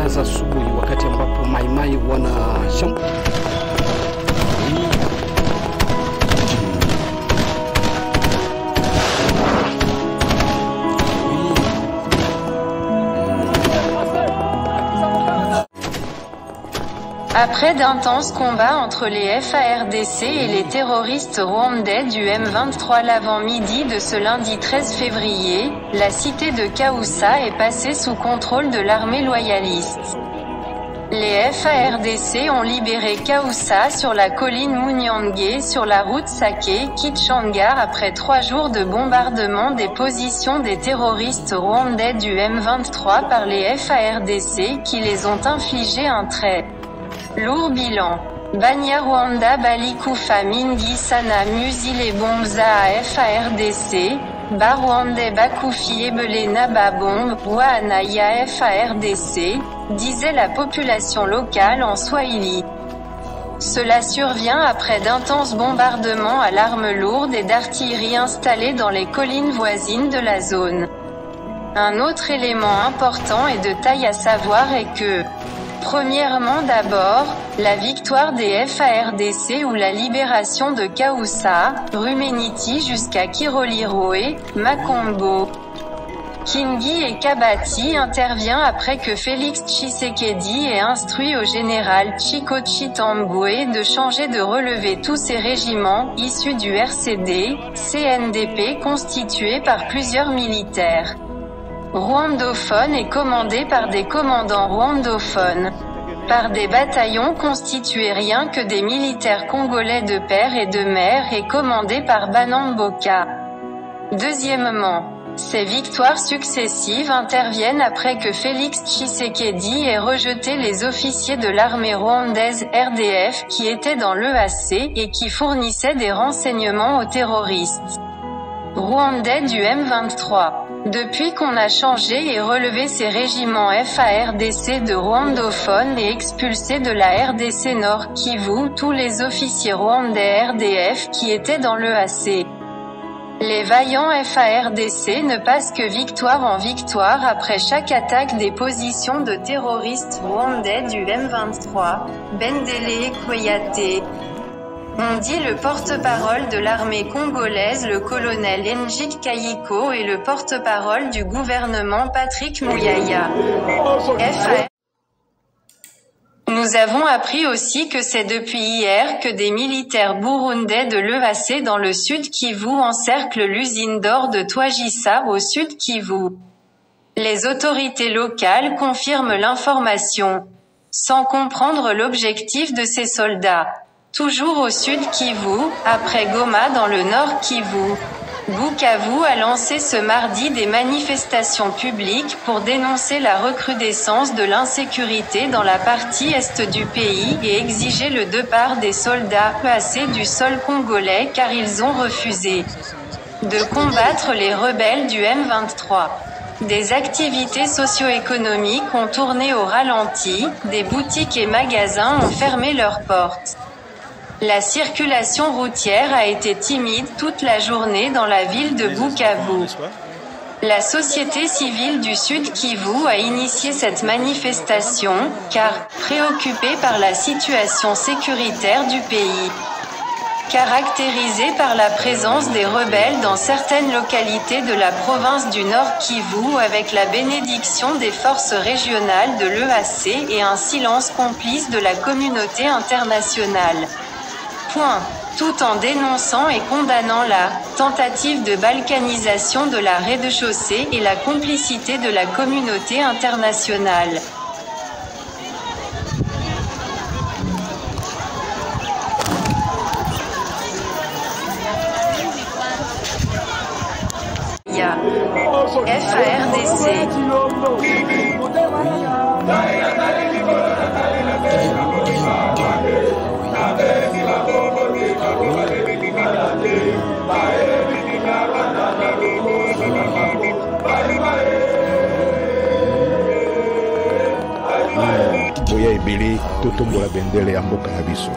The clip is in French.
imeanza asubuhi wakati ambapo Maimai Après d'intenses combats entre les FARDC et les terroristes rwandais du M23 l'avant-midi de ce lundi 13 février, la cité de Kaoussa est passée sous contrôle de l'armée loyaliste. Les FARDC ont libéré Kaoussa sur la colline Munyange sur la route Sake-Kitchanga après 3 jours de bombardement des positions des terroristes rwandais du M23 par les FARDC qui les ont infligé un très lourd bilan. Banyarwanda Balikufa Mingi Sana Musile Bombza à FARDC, Barwande Bakufi Ebele Naba Bomb, Waanaya FARDC, disait la population locale en swahili. Cela survient après d'intenses bombardements à l'arme lourde et d'artillerie installés dans les collines voisines de la zone. Un autre élément important et de taille à savoir est que premièrement d'abord, la victoire des FARDC ou la libération de Kaoussa, Rumeniti jusqu'à Kiroliroe, Makombo, Kingi et Kabati intervient après que Félix Tshisekedi ait instruit au général Chiko Chitambwe de changer de relever tous ses régiments, issus du RCD, CNDP constitués par plusieurs militaires rwandophones et commandés par des commandants rwandophones, par des bataillons constitués rien que des militaires congolais de père et de mère et commandés par Banamboka. Deuxièmement, ces victoires successives interviennent après que Félix Tshisekedi ait rejeté les officiers de l'armée rwandaise RDF qui étaient dans l'EAC et qui fournissaient des renseignements aux terroristes rwandais du M23. Depuis qu'on a changé et relevé ces régiments FARDC de rwandophones et expulsé de la RDC Nord Kivu tous les officiers rwandais RDF qui étaient dans l'EAC. Les vaillants FARDC ne passent que victoire en victoire après chaque attaque des positions de terroristes rwandais du M23, Bendele Kweyate. On dit le porte-parole de l'armée congolaise le colonel Njik Kayiko et le porte-parole du gouvernement Patrick Mouyaya. Nous avons appris aussi que c'est depuis hier que des militaires burundais de l'EAC dans le sud Kivu encerclent l'usine d'or de Twagisa au sud Kivu. Les autorités locales confirment l'information, sans comprendre l'objectif de ces soldats. Toujours au sud Kivu, après Goma dans le nord Kivu. Bukavu a lancé ce mardi des manifestations publiques pour dénoncer la recrudescence de l'insécurité dans la partie est du pays et exiger le départ des soldats EAC du sol congolais car ils ont refusé de combattre les rebelles du M23. Des activités socio-économiques ont tourné au ralenti, des boutiques et magasins ont fermé leurs portes. La circulation routière a été timide toute la journée dans la ville de Bukavu. La société civile du Sud Kivu a initié cette manifestation, car préoccupée par la situation sécuritaire du pays, caractérisée par la présence des rebelles dans certaines localités de la province du Nord Kivu avec la bénédiction des forces régionales de l'EAC et un silence complice de la communauté internationale. Tout en dénonçant et condamnant la tentative de balkanisation de la rez-de-chaussée et la complicité de la communauté internationale. FARDC. Boya ebele totombola bendele ya mboka na biso.